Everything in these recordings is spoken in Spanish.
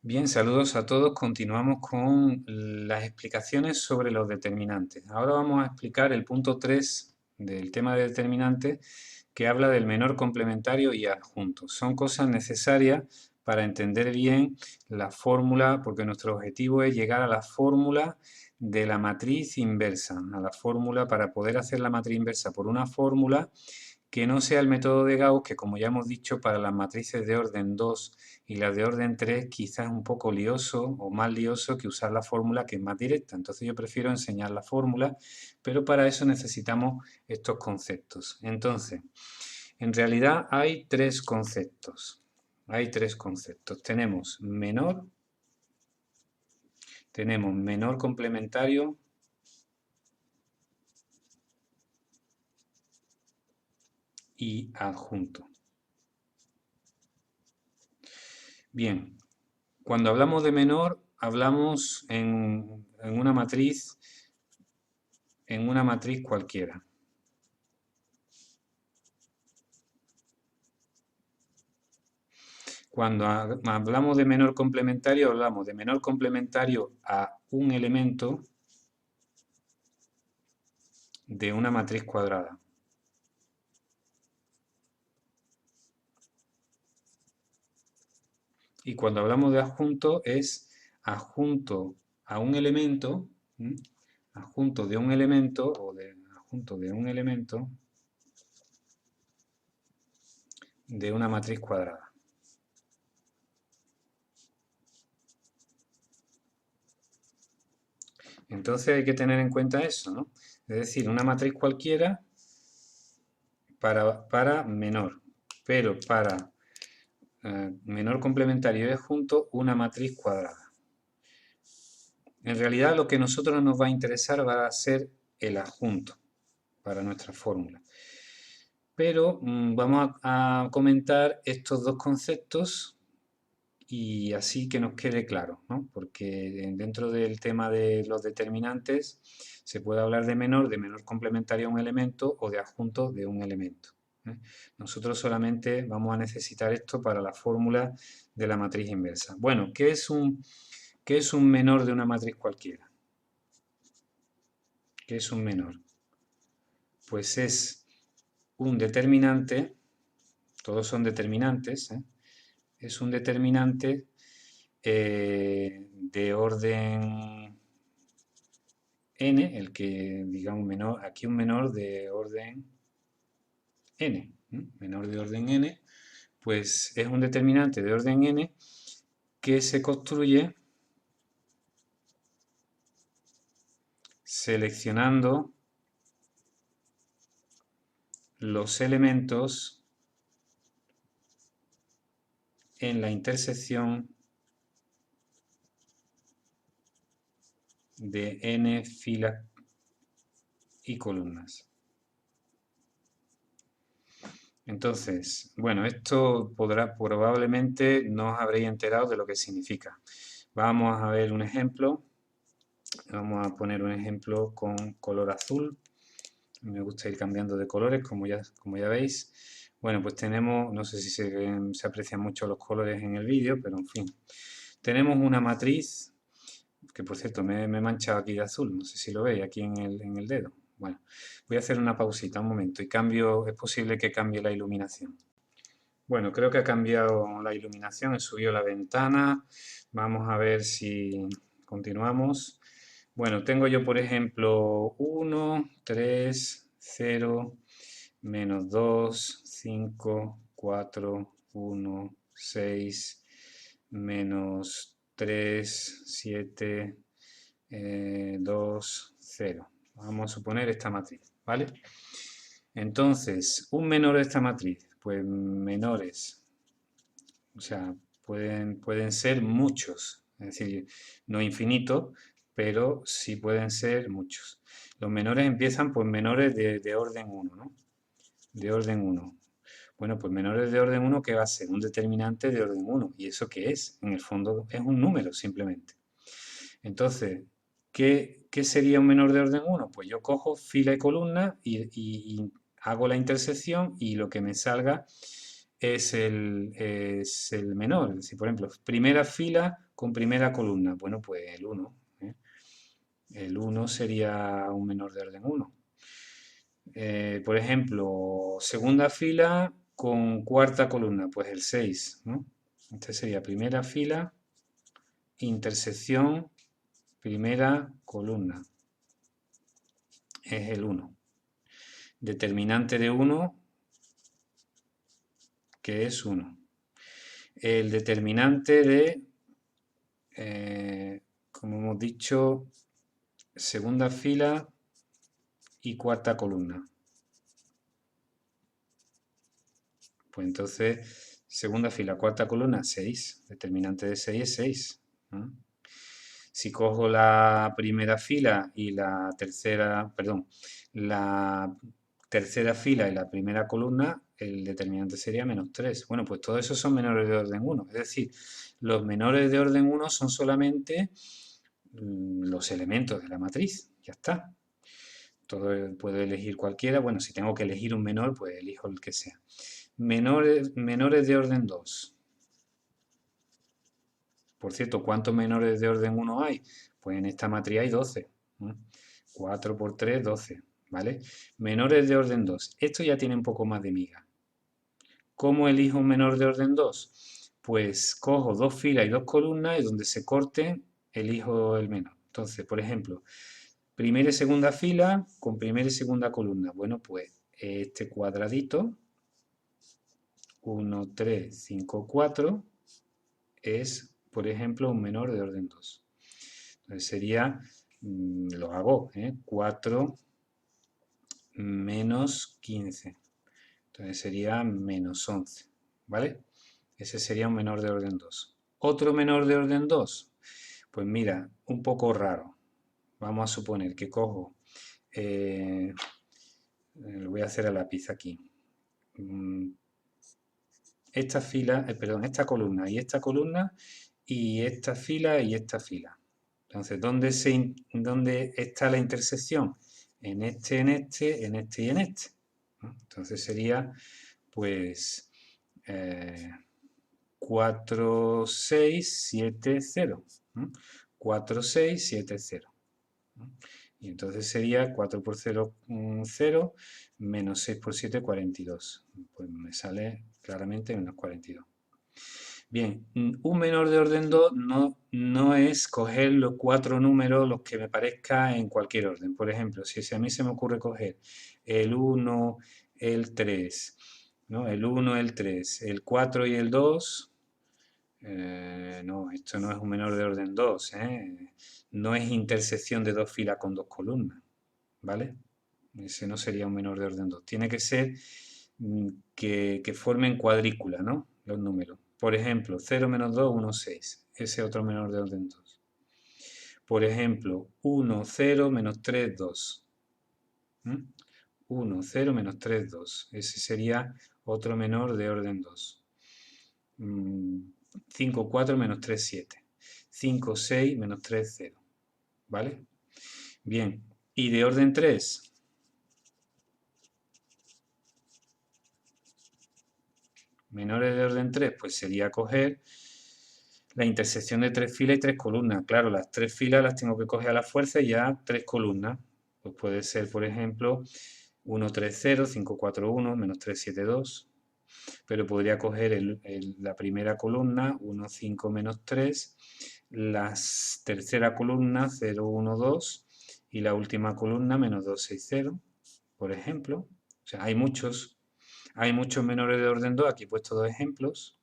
Bien, saludos a todos. Continuamos con las explicaciones sobre los determinantes. Ahora vamos a explicar el punto 3 del tema de determinantes, que habla del menor complementario y adjunto. Son cosas necesarias para entender bien la fórmula, porque nuestro objetivo es llegar a la fórmula de la matriz inversa, a la fórmula para poder hacer la matriz inversa por una fórmula que no sea el método de Gauss, que como ya hemos dicho, para las matrices de orden 2 y las de orden 3 quizás es un poco lioso o más lioso que usar la fórmula que es más directa. Entonces yo prefiero enseñar la fórmula, pero para eso necesitamos estos conceptos. Entonces, en realidad hay tres conceptos. Hay tres conceptos. Tenemos menor complementario y adjunto. Bien, cuando hablamos de menor, hablamos en una matriz cualquiera. Cuando hablamos de menor complementario, hablamos de menor complementario a un elemento de una matriz cuadrada. Y cuando hablamos de adjunto, es adjunto a un elemento, adjunto de un elemento adjunto de un elemento de una matriz cuadrada. Entonces hay que tener en cuenta eso, ¿no? Es decir, una matriz cualquiera para menor, pero para menor complementario y adjunto una matriz cuadrada. En realidad lo que a nosotros nos va a interesar va a ser el adjunto para nuestra fórmula. Pero vamos a comentar estos dos conceptos y así que nos quede claro, ¿no? Porque dentro del tema de los determinantes se puede hablar de menor complementario a un elemento o de adjunto de un elemento. Nosotros solamente vamos a necesitar esto para la fórmula de la matriz inversa. Bueno, ¿qué es un menor de una matriz cualquiera? ¿Qué es un menor? Pues es un determinante, todos son determinantes, es un determinante de orden n, el que digamos menor, aquí un menor de orden n, menor de orden n, pues es un determinante de orden n que se construye seleccionando los elementos en la intersección de n filas y columnas. Entonces, bueno, esto probablemente no os habréis enterado de lo que significa. Vamos a ver un ejemplo. Vamos a poner un ejemplo con color azul. Me gusta ir cambiando de colores, como ya veis. Bueno, pues tenemos, no sé si se aprecian mucho los colores en el vídeo, pero en fin. Tenemos una matriz, que por cierto me he manchado aquí de azul, no sé si lo veis aquí en el dedo. Bueno, voy a hacer una pausita, un momento, y es posible que cambie la iluminación. Bueno, creo que ha cambiado la iluminación, he subido la ventana. Vamos a ver si continuamos. Bueno, tengo yo, por ejemplo, 1, 3, 0, menos 2, 5, 4, 1, 6, menos 3, 7, 2, 0. Vamos a suponer esta matriz, ¿vale? Entonces, un menor de esta matriz, pues menores, o sea, pueden ser muchos, es decir, no infinitos, pero sí pueden ser muchos. Los menores empiezan por menores de orden 1, ¿no? De orden 1. Bueno, pues menores de orden 1, ¿qué va a ser? Un determinante de orden 1. ¿Y eso qué es? En el fondo es un número, simplemente. Entonces, ¿qué sería un menor de orden 1? Pues yo cojo fila y columna y hago la intersección y lo que me salga es el menor. Es decir, por ejemplo, primera fila con primera columna. Bueno, pues el 1. El 1 sería un menor de orden 1. Por ejemplo, segunda fila con cuarta columna, pues el 6, ¿no? Este sería primera fila, intersección, primera columna. Es el 1. Determinante de 1, que es 1. El determinante de, como hemos dicho, segunda fila y cuarta columna. Pues entonces, segunda fila, cuarta columna, 6. Determinante de 6 es 6. ¿No? Si cojo la primera fila y la tercera, perdón, la tercera fila y la primera columna, el determinante sería menos 3. Bueno, pues todos esos son menores de orden 1. Es decir, los menores de orden 1 son solamente los elementos de la matriz. Ya está. Todo puedo elegir cualquiera. Bueno, si tengo que elegir un menor, pues elijo el que sea. Menores de orden 2. Por cierto, ¿cuántos menores de orden 1 hay? Pues en esta matriz hay 12. 4 por 3, 12. ¿Vale? Menores de orden 2. Esto ya tiene un poco más de miga. ¿Cómo elijo un menor de orden 2? Pues cojo dos filas y dos columnas y donde se corte elijo el menor. Entonces, por ejemplo, primera y segunda fila con primera y segunda columna. Bueno, pues este cuadradito, 1, 3, 5, 4, es, por ejemplo, un menor de orden 2. Entonces sería, lo hago, 4 menos 15. Entonces sería menos 11, ¿vale? Ese sería un menor de orden 2. Otro menor de orden 2, pues mira, un poco raro. Vamos a suponer que cojo, lo voy a hacer a lápiz aquí. Esta fila, perdón, esta columna y esta columna y esta fila y esta fila. Entonces, ¿dónde está la intersección? En este, en este, en este y en este. Entonces sería, pues, 4, 6, 7, 0. 4, 6, 7, 0. Y entonces sería 4 por 0, 0, menos 6 por 7, 42. Pues me sale claramente menos 42. Bien, un menor de orden 2 no es coger los 4 números, los que me parezca en cualquier orden. Por ejemplo, si a mí se me ocurre coger el 1, el 3, ¿no? El 1, el 3, el 4 y el 2, no, esto no es un menor de orden 2, no es intersección de dos filas con dos columnas, ¿vale? Ese no sería un menor de orden 2. Tiene que ser que formen cuadrícula, ¿no? Los números. Por ejemplo, 0 menos 2, 1, 6. Ese otro menor de orden 2. Por ejemplo, 1, 0, menos 3, 2. 1, 0, menos 3, 2. Ese sería otro menor de orden 2. 5, 4, menos 3, 7. 5, 6, menos 3, 0. ¿Vale? Bien. ¿Y de orden 3? Menores de orden 3, pues sería coger la intersección de tres filas y tres columnas. Claro, las tres filas las tengo que coger a la fuerza y ya tres columnas. Pues puede ser, por ejemplo, 1, 3, 0, 5, 4, 1, menos 3, 7, 2. Pero podría coger la primera columna, 1, 5, menos 3, la tercera columna, 0, 1, 2, y la última columna, menos 2, 6, 0, por ejemplo. O sea, hay muchos menores de orden 2, aquí he puesto dos ejemplos.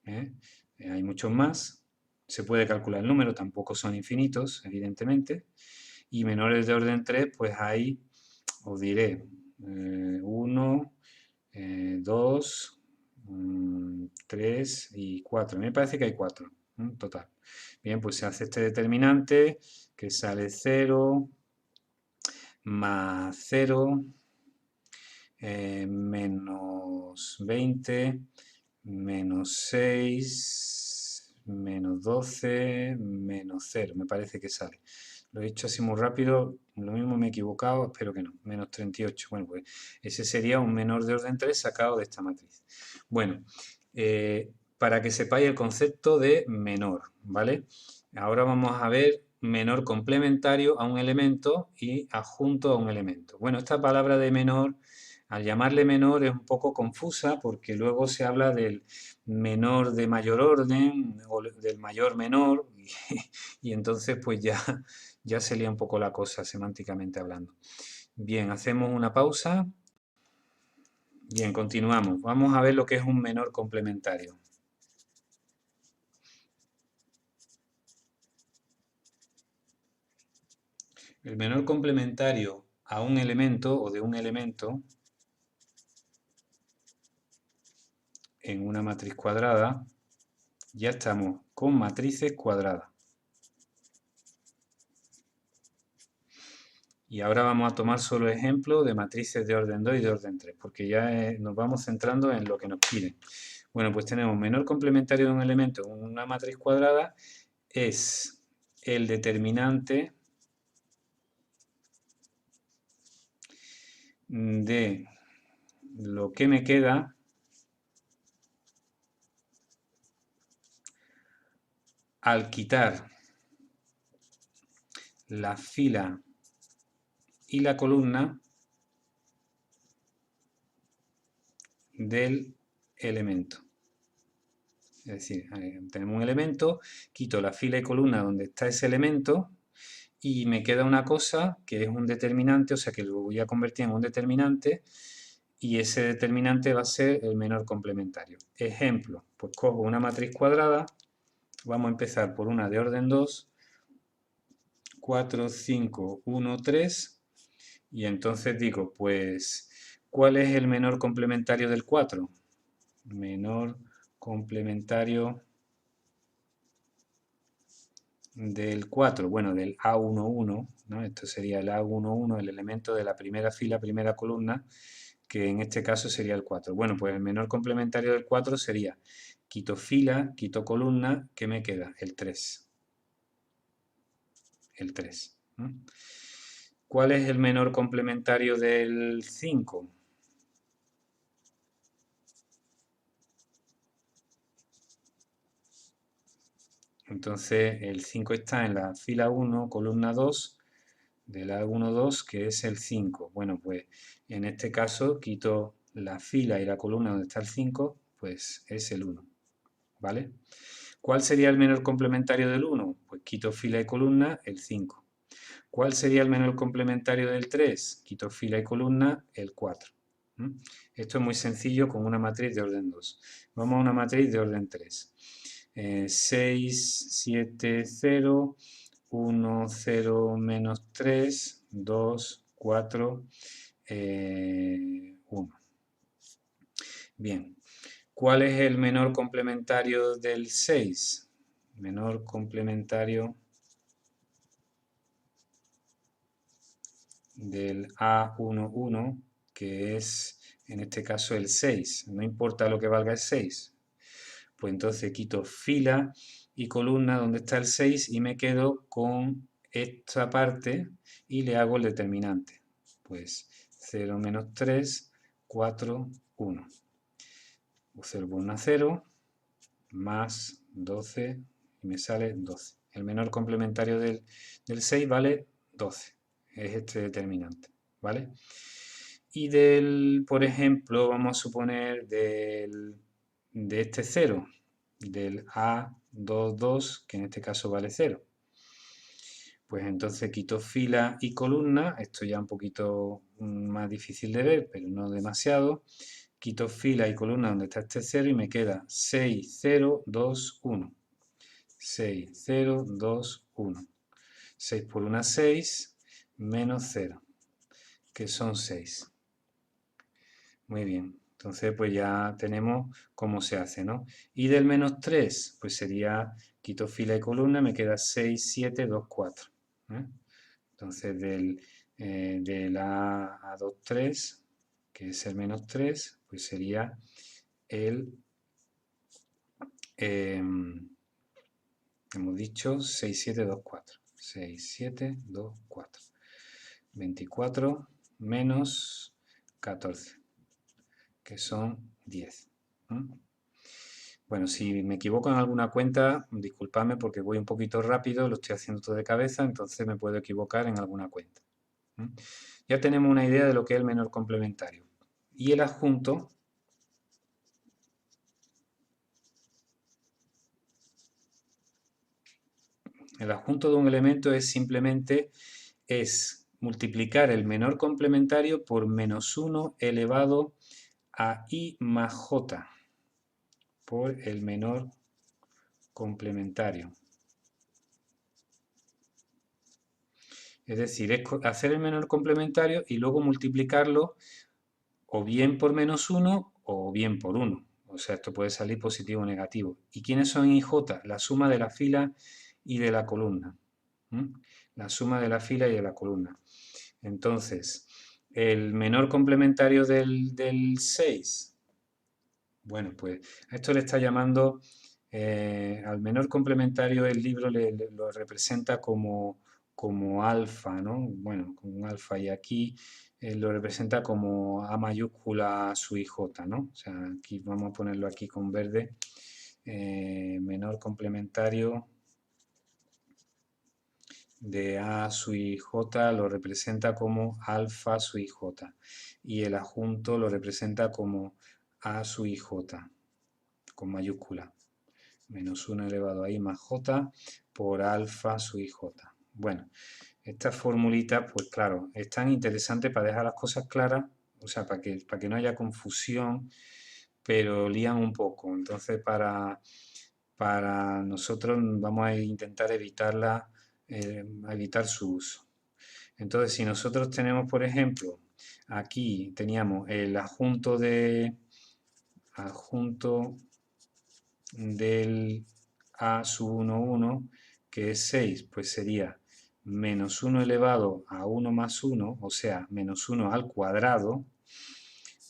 Hay muchos más. Se puede calcular el número, tampoco son infinitos, evidentemente. Y menores de orden 3, pues hay, os diré, 1, 2, 3 y 4. Me parece que hay 4 en total. Bien, pues se hace este determinante que sale 0 más 0 menos 20 menos 6 menos 12 menos 0. Me parece que sale. Lo he hecho así muy rápido, lo mismo me he equivocado, espero que no. Menos 38. Bueno, pues ese sería un menor de orden 3 sacado de esta matriz. Bueno, para que sepáis el concepto de menor, ¿vale? Ahora vamos a ver menor complementario a un elemento y adjunto a un elemento. Bueno, esta palabra de menor, al llamarle menor, es un poco confusa porque luego se habla del menor de mayor orden o del mayor menor y entonces pues ya se lía un poco la cosa semánticamente hablando. Bien, hacemos una pausa. Bien, continuamos. Vamos a ver lo que es un menor complementario. El menor complementario a un elemento o de un elemento en una matriz cuadrada, ya estamos con matrices cuadradas. Y ahora vamos a tomar solo ejemplos de matrices de orden 2 y de orden 3, porque ya nos vamos centrando en lo que nos piden. Bueno, pues tenemos menor complementario de un elemento en una matriz cuadrada es el determinante de lo que me queda al quitar la fila y la columna del elemento. Es decir, tenemos un elemento, quito la fila y columna donde está ese elemento y me queda una cosa que es un determinante, o sea que lo voy a convertir en un determinante y ese determinante va a ser el menor complementario. Ejemplo, pues cojo una matriz cuadrada, vamos a empezar por una de orden 2, 4, 5, 1, 3 y entonces digo, pues, ¿cuál es el menor complementario del 4? Menor complementario del 4, bueno, del A11, ¿no? Esto sería el A11, el elemento de la primera fila, primera columna, que en este caso sería el 4. Bueno, pues el menor complementario del 4 sería, quito fila, quito columna, ¿qué me queda? El 3. El 3. ¿No? ¿Cuál es el menor complementario del 5? Entonces el 5 está en la fila 1, columna 2, de la 1, 2, que es el 5. Bueno, pues en este caso quito la fila y la columna donde está el 5, pues es el 1. ¿Vale? ¿Cuál sería el menor complementario del 1? Pues quito fila y columna, el 5. ¿Cuál sería el menor complementario del 3? Quito fila y columna, el 4. Esto es muy sencillo con una matriz de orden 2. Vamos a una matriz de orden 3. 6, 7, 0, 1, 0, menos 3, 2, 4, 1. Bien, ¿cuál es el menor complementario del 6? Menor complementario del A11, que es en este caso el 6. No importa lo que valga el 6. Pues entonces quito fila y columna donde está el 6 y me quedo con esta parte y le hago el determinante. Pues 0 menos 3, 4, 1. Observo una 0 más 12 y me sale 12. El menor complementario del 6 vale 12. Es este determinante. ¿Vale? Y por ejemplo, vamos a suponer de este 0, del A22, que en este caso vale 0. Pues entonces quito fila y columna, esto ya un poquito más difícil de ver, pero no demasiado. Quito fila y columna donde está este 0 y me queda 6, 0, 2, 1. 6, 0, 2, 1. 6 por 1, 6, menos 0, que son 6. Muy bien, entonces pues ya tenemos cómo se hace, ¿no? Y del menos 3, pues sería, quito fila y columna, me queda 6, 7, 2, 4. Entonces del A 2, 3, que es el menos 3, pues sería el, hemos dicho 6, 7, 2, 4. 6, 7, 2, 4. 24 menos 14, que son 10. Bueno, si me equivoco en alguna cuenta, disculpadme porque voy un poquito rápido, lo estoy haciendo todo de cabeza, entonces me puedo equivocar en alguna cuenta. Ya tenemos una idea de lo que es el menor complementario. Y el adjunto, de un elemento es simplemente multiplicar el menor complementario por menos 1 elevado a i más j por el menor complementario. Es decir, es hacer el menor complementario y luego multiplicarlo o bien por menos 1 o bien por 1. O sea, esto puede salir positivo o negativo. ¿Y quiénes son i y j? La suma de la fila y de la columna. La suma de la fila y de la columna. Entonces, el menor complementario del 6. Bueno, pues a esto le está llamando, al menor complementario el libro lo representa como alfa, ¿no? Bueno, como un alfa, y aquí lo representa como A mayúscula su IJ, ¿no? O sea, aquí vamos a ponerlo aquí con verde, menor complementario de A su IJ lo representa como alfa su IJ, y el adjunto lo representa como A su IJ, con mayúscula. Menos 1 elevado a i más j por alfa su IJ. Bueno, estas formulitas, pues claro, es tan interesante para dejar las cosas claras, o sea, para que no haya confusión, pero lían un poco. Entonces, para nosotros vamos a intentar evitarla, evitar su uso. Entonces, si nosotros tenemos, por ejemplo, aquí teníamos el adjunto del a sub 1, 1, que es 6, pues sería menos 1 elevado a 1 más 1, o sea, menos 1 al cuadrado,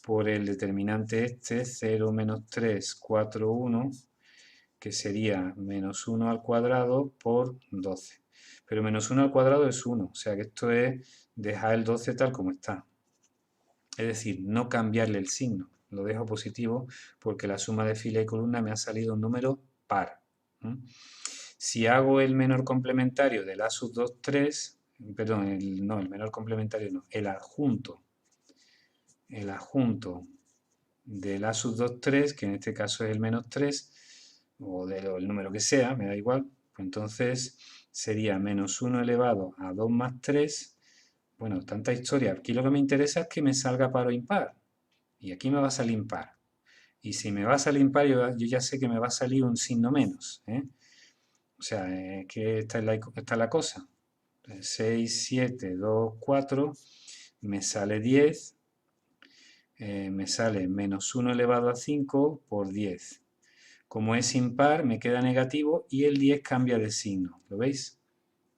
por el determinante este, 0 menos 3, 4, 1, que sería menos 1 al cuadrado por 12. Pero menos 1 al cuadrado es 1, o sea que esto es dejar el 12 tal como está. Es decir, no cambiarle el signo. Lo dejo positivo porque la suma de fila y columna me ha salido un número par. Si hago el menor complementario del A sub 2, 3, perdón, el menor complementario no, el adjunto del A sub 2, 3, que en este caso es el menos 3, o el número que sea, me da igual, pues entonces sería menos 1 elevado a 2 más 3. Bueno, tanta historia. Aquí lo que me interesa es que me salga par o impar. Y aquí me va a salir impar. Y si me va a salir impar, yo ya sé que me va a salir un signo menos. O sea, que esta es la cosa. 6, 7, 2, 4, me sale 10, me sale menos 1 elevado a 5 por 10. Como es impar, me queda negativo y el 10 cambia de signo. ¿Lo veis?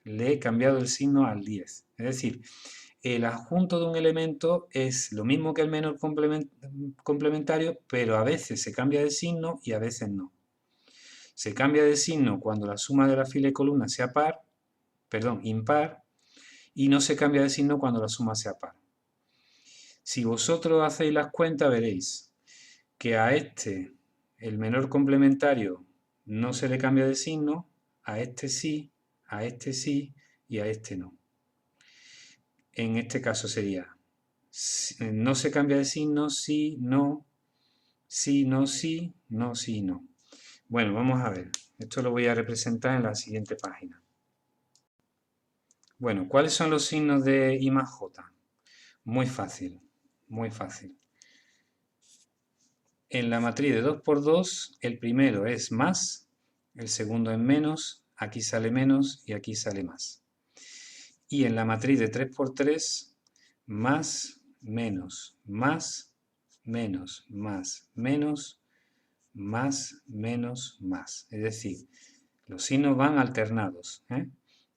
Le he cambiado el signo al 10. Es decir, el adjunto de un elemento es lo mismo que el menor complementario, pero a veces se cambia de signo y a veces no. Se cambia de signo cuando la suma de la fila y columna sea impar, y no se cambia de signo cuando la suma sea par. Si vosotros hacéis las cuentas, veréis que a este, el menor complementario, no se le cambia de signo, a este sí y a este no. En este caso sería, no se cambia de signo, sí, no, sí, no, sí, no, sí, no. Bueno, vamos a ver. Esto lo voy a representar en la siguiente página. Bueno, ¿cuáles son los signos de I más J? Muy fácil, muy fácil. En la matriz de 2 por 2, el primero es más, el segundo es menos, aquí sale menos y aquí sale más. Y en la matriz de 3 por 3, más, menos, más, menos, más, menos, más, menos, más. Es decir, los signos van alternados.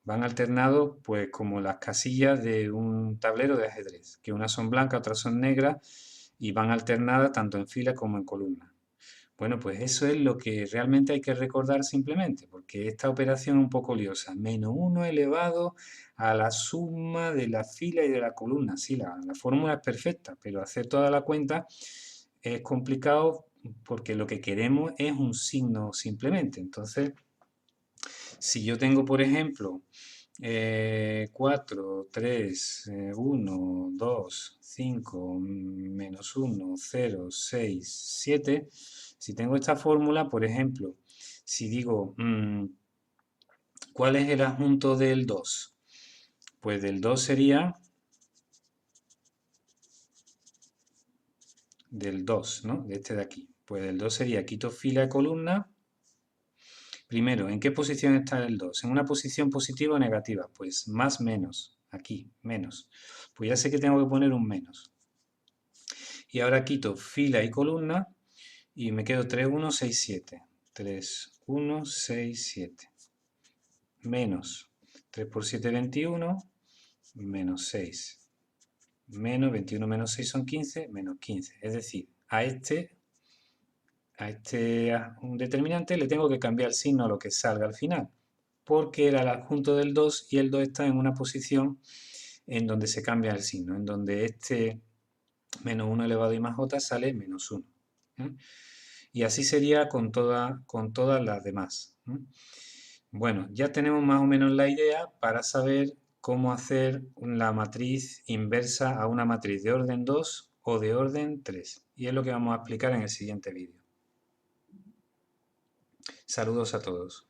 Van alternados pues como las casillas de un tablero de ajedrez, que unas son blancas, otras son negras, y van alternadas tanto en fila como en columna. Bueno, pues eso es lo que realmente hay que recordar simplemente, porque esta operación es un poco liosa. Menos 1 elevado a la suma de la fila y de la columna. Sí, la fórmula es perfecta, pero hacer toda la cuenta es complicado porque lo que queremos es un signo simplemente. Entonces, si yo tengo, por ejemplo, 4, 3, 1, 2, 5, menos 1, 0, 6, 7. Si tengo esta fórmula, por ejemplo, si digo, ¿cuál es el adjunto del 2? Pues del 2 sería del 2, ¿no? De este de aquí. Pues del 2 sería, quito fila de columna. Primero, ¿en qué posición está el 2? ¿En una posición positiva o negativa? Pues más menos, aquí, menos. Pues ya sé que tengo que poner un menos. Y ahora quito fila y columna y me quedo 3, 1, 6, 7. 3, 1, 6, 7. Menos 3 por 7, 21, menos 6. Menos 21 menos 6 son 15, menos 15. Es decir, a este un determinante le tengo que cambiar el signo a lo que salga al final, porque era el adjunto del 2 y el 2 está en una posición en donde se cambia el signo, en donde este menos 1 elevado y más j sale menos 1. ¿eh? Y así sería con todas las demás. Bueno, ya tenemos más o menos la idea para saber cómo hacer la matriz inversa a una matriz de orden 2 o de orden 3. Y es lo que vamos a explicar en el siguiente vídeo. Saludos a todos.